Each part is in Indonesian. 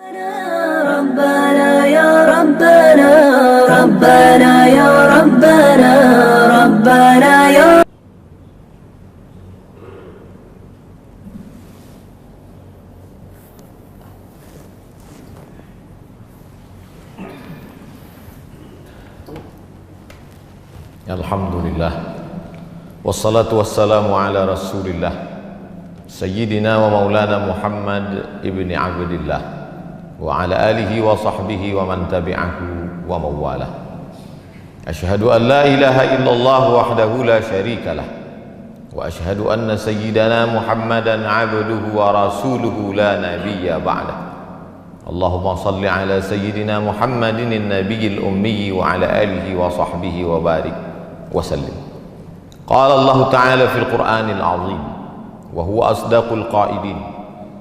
ربنا يا ربنا ربنا يا ربنا ربنا يا Alhamdulillah wassalatu wassalamu ala rasulillah sayyidina wa maulana Muhammad ibni Abdillah wa ala alihi wa sahbihi wa man tabi'ahu wa mawalah. Asyhadu an la ilaha illallah wahdahu la syarika lah wa asyhadu anna sayyidana Muhammadan abduhu wa rasuluhu la nabiyya ba'dah. Allahumma salli ala sayyidina Muhammadin an-nabiyil ummi wa ala alihi wa sahbihi wa barik وسلم. قال الله تعالى في القرآن العظيم وهو أصدق القائلين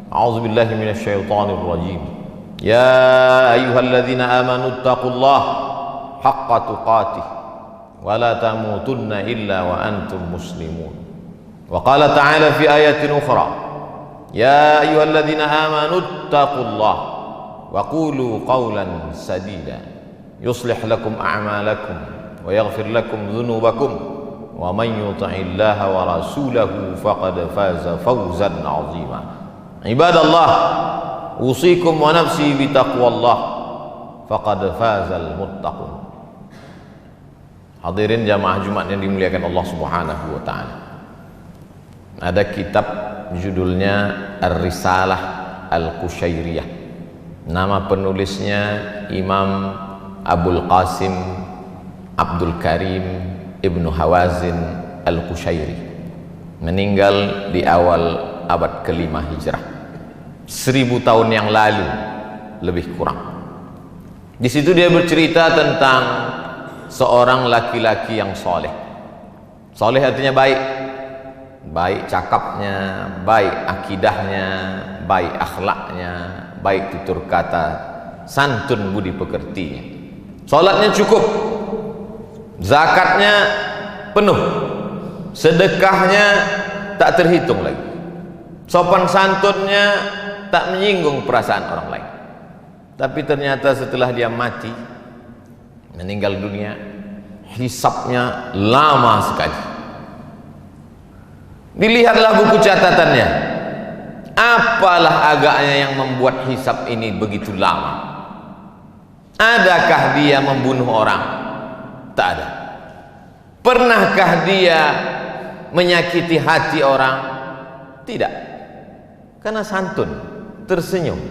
أعوذ بالله من الشيطان الرجيم يا أيها الذين آمنوا اتقوا الله حق تقاته ولا تموتن إلا وأنتم مسلمون. وقال تعالى في آية أخرى يا أيها الذين آمنوا اتقوا الله وقولوا قولا سديدا يصلح لكم أعمالكم ويغفر لكم ذنوبكم ومن يطع الله ورسوله فقد فاز فوزا عظيما. عباد الله أوصيكم ونفسي بتقوى الله فقد فاز المتقون. Hadirin jamaah Jumat yang dimuliakan Allah Subhanahu wa taala. Ada kitab judulnya Ar-Risalah Al-Qushairiyah. Nama penulisnya Imam Abul Qasim Abdul Karim Ibnu Hawazin Al-Qushairi, meninggal di awal abad kelima Hijrah, 1000 tahun yang lalu lebih kurang. Di situ dia bercerita tentang seorang laki-laki yang soleh. Soleh artinya baik, baik cakapnya, baik akidahnya, baik akhlaknya, baik tutur kata, santun budi pekertinya. Salatnya cukup, zakatnya penuh, sedekahnya tak terhitung lagi, sopan santunnya tak menyinggung perasaan orang lain. Tapi ternyata setelah dia mati, meninggal dunia, hisabnya lama sekali. Dilihatlah buku catatannya, apalah agaknya yang membuat hisab ini begitu lama? Adakah dia membunuh orang? Tak ada. Pernahkah dia menyakiti hati orang? Tidak. Karena santun, tersenyum.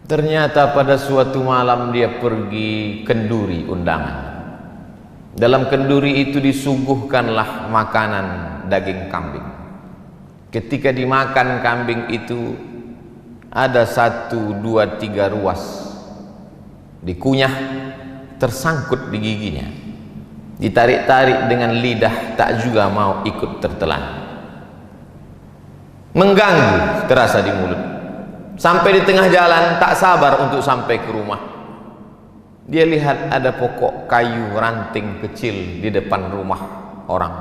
Ternyata pada suatu malam dia pergi kenduri undangan. Dalam kenduri itu disuguhkanlah makanan daging kambing. Ketika dimakan kambing itu, ada 1, 2, 3 ruas dikunyah, tersangkut di giginya, ditarik-tarik dengan lidah, tak juga mau ikut tertelan, mengganggu terasa di mulut. Sampai di tengah jalan tak sabar untuk sampai ke rumah. Dia lihat ada pokok kayu ranting kecil di depan rumah orang,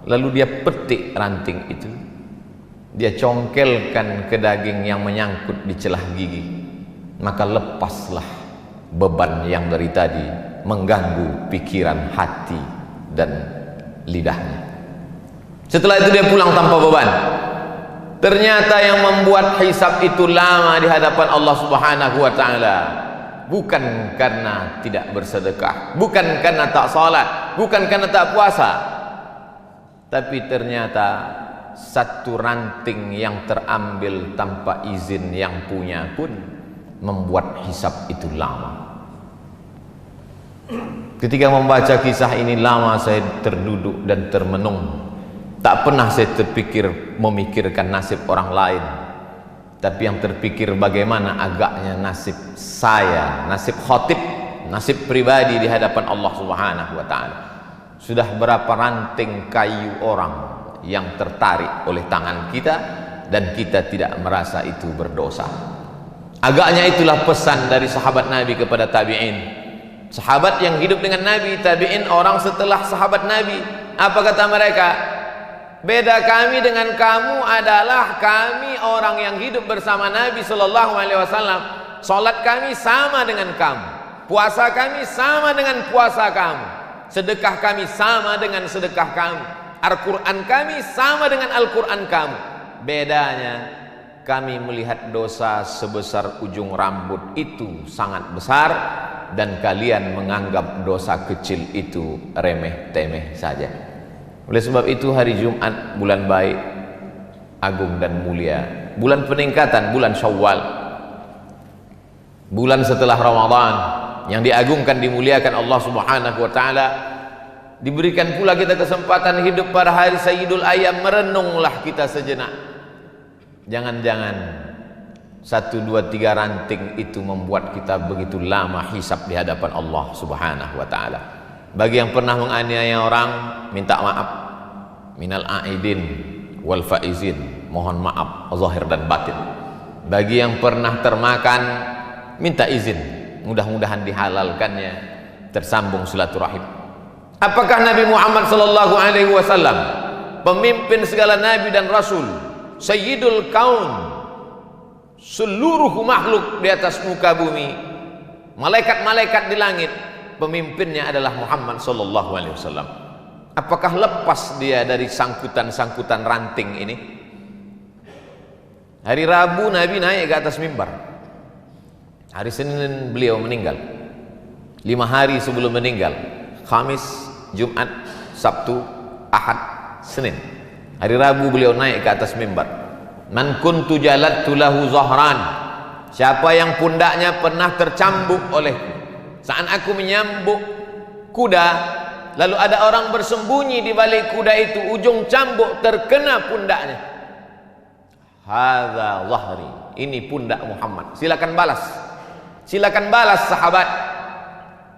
lalu dia petik ranting itu, dia congkelkan ke daging yang menyangkut di celah gigi, maka lepaslah beban yang dari tadi mengganggu pikiran, hati dan lidahnya. Setelah itu dia pulang tanpa beban. Ternyata yang membuat hisab itu lama di hadapan Allah Subhanahu wa taala bukan karena tidak bersedekah, bukan karena tak salat, bukan karena tak puasa, tapi ternyata satu ranting yang terambil tanpa izin yang punya pun membuat hisab itu lama. Ketika membaca kisah ini lama saya terduduk dan termenung. Tak pernah saya terpikir memikirkan nasib orang lain, tapi yang terpikir bagaimana agaknya nasib saya, nasib khatib, nasib pribadi di hadapan Allah Subhanahu wa taala. Sudah berapa ranting kayu orang yang tertarik oleh tangan kita dan kita tidak merasa itu berdosa. Agaknya itulah pesan dari sahabat Nabi kepada tabi'in. Sahabat yang hidup dengan Nabi, tabi'in orang setelah sahabat Nabi. Apa kata mereka? Beda kami dengan kamu adalah kami orang yang hidup bersama Nabi Sallallahu Alaihi Wasallam. Salat kami sama dengan kamu, puasa kami sama dengan puasa kamu, sedekah kami sama dengan sedekah kamu, Al-Quran kami sama dengan Al-Quran kamu. Bedanya kami melihat dosa sebesar ujung rambut itu sangat besar, dan kalian menganggap dosa kecil itu remeh-temeh saja. Oleh sebab itu hari Jumat bulan baik, agung dan mulia, bulan peningkatan, bulan Syawal, bulan setelah Ramadan, yang diagungkan dimuliakan Allah Subhanahu wa taala. Diberikan pula kita kesempatan hidup pada hari Sayyidul Ayyam. Merenunglah kita sejenak. Jangan-jangan 1, 2, 3 ranting itu membuat kita begitu lama hisab di hadapan Allah Subhanahu wa taala. Bagi yang pernah menganiaya orang, minta maaf. Minal aidin wal faizin, mohon maaf zahir dan batin. Bagi yang pernah termakan, minta izin, mudah-mudahan dihalalkannya, tersambung silaturahim. Apakah Nabi Muhammad sallallahu alaihi wasallam, pemimpin segala nabi dan rasul, sayyidul kaun, seluruh makhluk di atas muka bumi, malaikat-malaikat di langit, pemimpinnya adalah Muhammad sallallahu alaihi wasallam. Apakah lepas dia dari sangkutan-sangkutan ranting ini? Hari Rabu Nabi naik ke atas mimbar. Hari Senin beliau meninggal. 5 hari sebelum meninggal, Khamis, Jumat, Sabtu, Ahad, Senin. Hari Rabu beliau naik ke atas mimbar. Man kuntu jalattu lahu zahran, siapa yang pundaknya pernah tercambuk olehku. Saat aku menyambuk kuda, lalu ada orang bersembunyi di balik kuda itu, ujung cambuk terkena pundaknya. Hadza zahri, ini pundak Muhammad. Silakan balas. Silakan balas sahabat.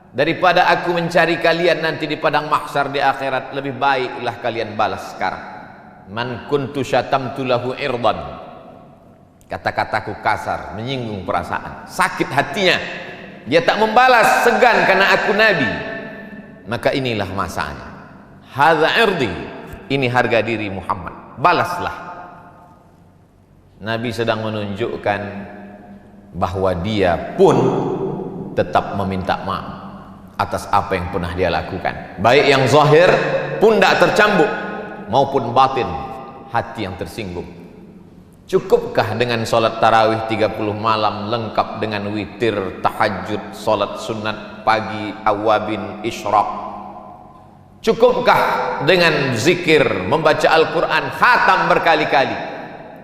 Daripada aku mencari kalian nanti di padang mahsyar di akhirat, lebih baiklah kalian balas sekarang. Man kuntu syatamtu lahu irdan, kata-kataku kasar, menyinggung perasaan, sakit hatinya, dia tak membalas, segan karena aku nabi, maka inilah masanya. Hadza irdi, ini harga diri Muhammad, balaslah. Nabi sedang menunjukkan bahwa dia pun tetap meminta maaf atas apa yang pernah dia lakukan, baik yang zahir, pundak tercambuk, maupun batin, hati yang tersinggung. Cukupkah dengan sholat tarawih 30 malam lengkap dengan witir, tahajud, sholat sunat pagi, awabin, isyraq? Cukupkah dengan zikir, membaca Al-Quran, khatam berkali-kali?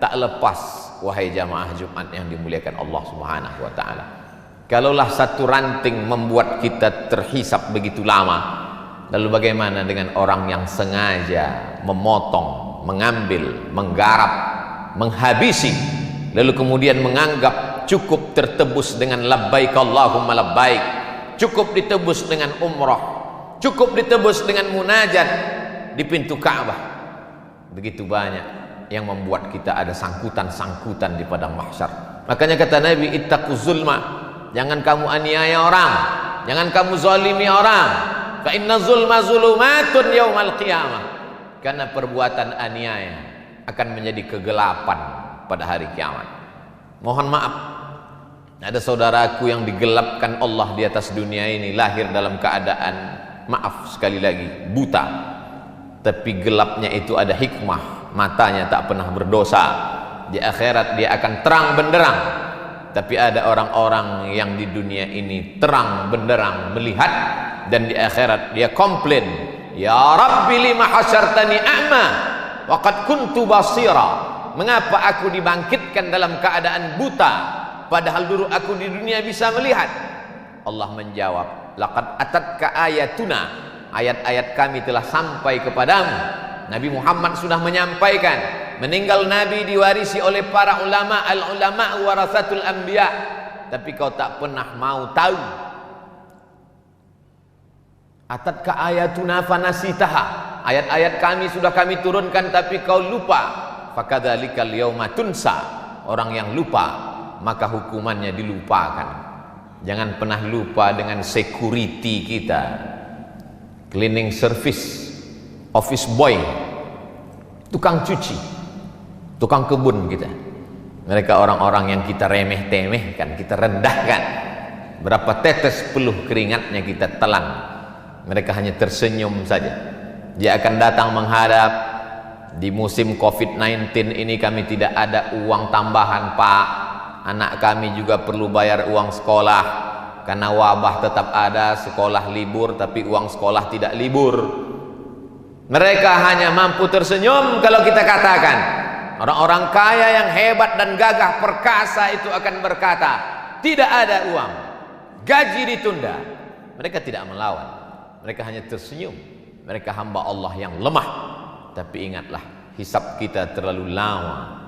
Tak lepas, wahai jamaah Jumat yang dimuliakan Allah Subhanahu wa ta'ala. Kalaulah satu ranting membuat kita terhisap begitu lama, lalu bagaimana dengan orang yang sengaja memotong, mengambil, menggarap, menghabisi, lalu kemudian menganggap cukup tertebus dengan labbaik Allahumma labbaik, cukup ditebus dengan umrah, cukup ditebus dengan munajat di pintu Ka'bah. Begitu banyak yang membuat kita ada sangkutan-sangkutan di padang mahsyar. Makanya kata Nabi, ittaquz zulma, jangan kamu aniaya orang, jangan kamu zalimi orang. Fa inna zulma zulumatun yaumal qiyamah, karena perbuatan aniaya akan menjadi kegelapan pada hari kiamat. Mohon maaf, ada saudaraku yang digelapkan Allah di atas dunia ini, lahir dalam keadaan, maaf sekali lagi, buta, tapi gelapnya itu ada hikmah. Matanya tak pernah berdosa, di akhirat dia akan terang benderang. Tapi ada orang-orang yang di dunia ini terang benderang melihat, dan di akhirat dia komplain, ya Rabbi lima hasyartani a'ma wa qad kuntu basira, mengapa aku dibangkitkan dalam keadaan buta padahal dulu aku di dunia bisa melihat? Allah menjawab, laqad atatka ayatuna, ayat-ayat kami telah sampai kepadamu. Nabi Muhammad sudah menyampaikan, meninggal Nabi diwarisi oleh para ulama, al-ulama warasatul anbiya, tapi kau tak pernah mau tahu. Atatka ayatuna fanasitaha, ayat-ayat kami sudah kami turunkan tapi kau lupa. Fakadzalikal yauma tunsa, orang yang lupa maka hukumannya dilupakan. Jangan pernah lupa dengan security kita, cleaning service, office boy, tukang cuci, tukang kebun kita. Mereka orang-orang yang kita remeh-temehkan, kita rendahkan. Berapa tetes peluh keringatnya kita telan. Mereka hanya tersenyum saja. Dia akan datang menghadap. Di musim COVID-19 ini kami tidak ada uang tambahan, Pak. Anak kami juga perlu bayar uang sekolah. Karena wabah tetap ada, sekolah libur, tapi uang sekolah tidak libur. Mereka hanya mampu tersenyum kalau kita katakan, orang-orang kaya yang hebat dan gagah perkasa itu akan berkata, tidak ada uang, gaji ditunda. Mereka tidak melawan, mereka hanya tersenyum. Mereka hamba Allah yang lemah. Tapi ingatlah, hisab kita terlalu lama.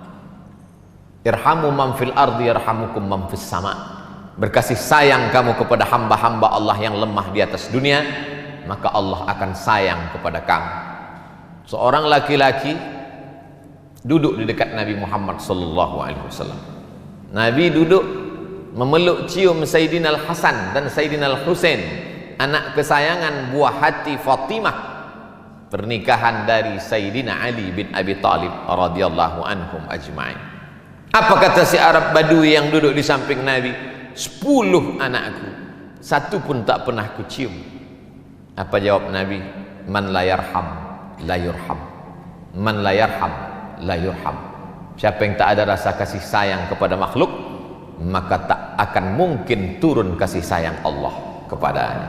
Irhamu man fil ardi yarhamukum man fis sama. Berkasih sayang kamu kepada hamba-hamba Allah yang lemah di atas dunia, maka Allah akan sayang kepada kamu. Seorang laki-laki duduk di dekat Nabi Muhammad SAW. Nabi duduk memeluk cium Sayyidina Al-Hasan dan Sayyidina Al-Husain, anak kesayangan buah hati Fatimah, pernikahan dari Sayyidina Ali bin Abi Thalib radhiyallahu anhum ajma'in. Apa kata si Arab Badui yang duduk di samping Nabi? 10 anakku, satu pun tak pernah kucium. Apa jawab Nabi? Man la yarham la yurham. Man la yarham la yurham. Siapa yang tak ada rasa kasih sayang kepada makhluk, maka tak akan mungkin turun kasih sayang Allah kepadanya.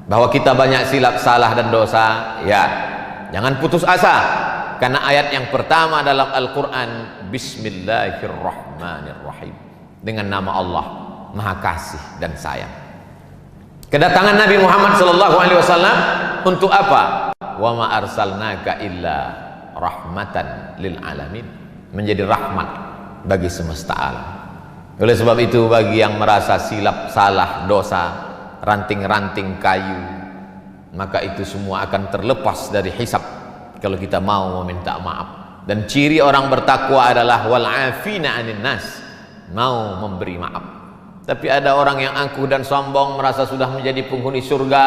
Bahwa kita banyak silap, salah dan dosa, ya, jangan putus asa. Karena ayat yang pertama dalam Al-Quran, Bismillahirrahmanirrahim, dengan nama Allah Maha Kasih dan Sayang. Kedatangan Nabi Muhammad SAW untuk apa? Wa ma arsalnaka illa rahmatan lil alamin, menjadi rahmat bagi semesta alam. Oleh sebab itu, bagi yang merasa silap, salah, dosa, ranting-ranting kayu, maka itu semua akan terlepas dari hisab kalau kita mau meminta maaf. Dan ciri orang bertakwa adalah wal afina 'anil nas, mau memberi maaf. Tapi ada orang yang angkuh dan sombong, merasa sudah menjadi penghuni surga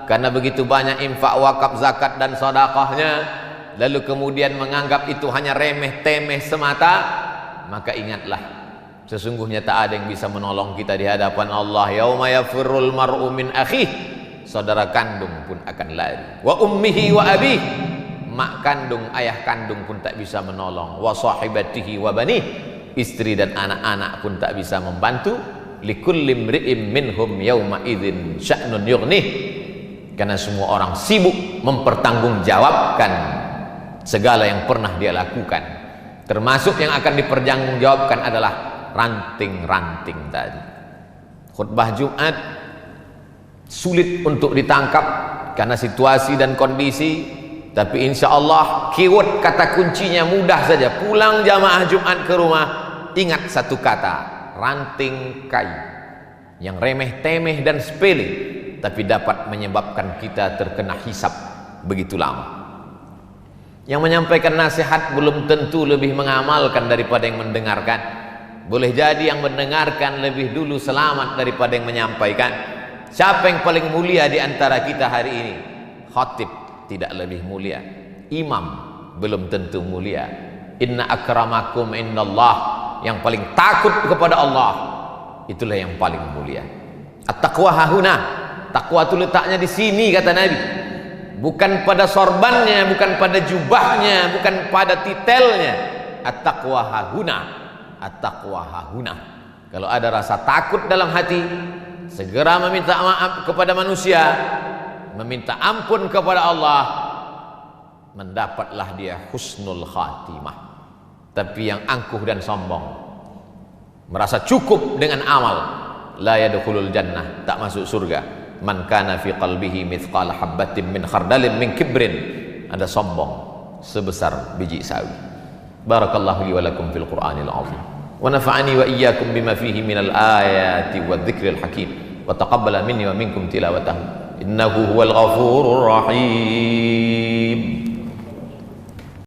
karena begitu banyak infak, wakaf, zakat dan sedekahnya, lalu kemudian menganggap itu hanya remeh-temeh semata. Maka ingatlah, sesungguhnya tak ada yang bisa menolong kita di hadapan Allah. Yauma yafirrul mar'u min akhih, saudara kandung pun akan lari. Wa ummihi wa abih, mak kandung, ayah kandung pun tak bisa menolong. Wa sahibatihi wa banih, istri dan anak-anak pun tak bisa membantu. Likulli imri'im minhum yauma idzin sya'nun yughnih, karena semua orang sibuk mempertanggungjawabkan segala yang pernah dia lakukan. Termasuk yang akan dipertanggungjawabkan adalah ranting-ranting tadi. Khutbah Jumat sulit untuk ditangkap karena situasi dan kondisi, tapi insya Allah keyword kata kuncinya mudah saja. Pulang jamaah Jumat ke rumah, ingat satu kata, ranting kayu yang remeh-temeh dan sepele, tapi dapat menyebabkan kita terkena hisab begitu lama. Yang menyampaikan nasihat belum tentu lebih mengamalkan daripada yang mendengarkan. Boleh jadi yang mendengarkan lebih dulu selamat daripada yang menyampaikan. Siapa yang paling mulia di antara kita hari ini? Khatib tidak lebih mulia, imam belum tentu mulia. Inna akramakum indallah, yang paling takut kepada Allah, itulah yang paling mulia. At-taqwa hahuna, takwa itu letaknya di sini kata Nabi, bukan pada sorbannya, bukan pada jubahnya, bukan pada titelnya. At-taqwa hahuna, at-taqwa hahuna. Kalau ada rasa takut dalam hati, segera meminta maaf kepada manusia, meminta ampun kepada Allah, mendapatlah dia husnul khatimah. Tapi yang angkuh dan sombong, merasa cukup dengan amal, la yadkhulul jannah, tak masuk surga. Man kana fi qalbihi mithqal habbatin min khardalin min kibrin, ada sombong sebesar biji sawi. Barakallahu li wa lakum fil Qur'anil azim, wa nafa'ani wa iyyakum bima fihi minal ayati wadh-dhikril hakim, wa taqabbala minni wa minkum tilawatahu, innahu huwal ghafurur rahim.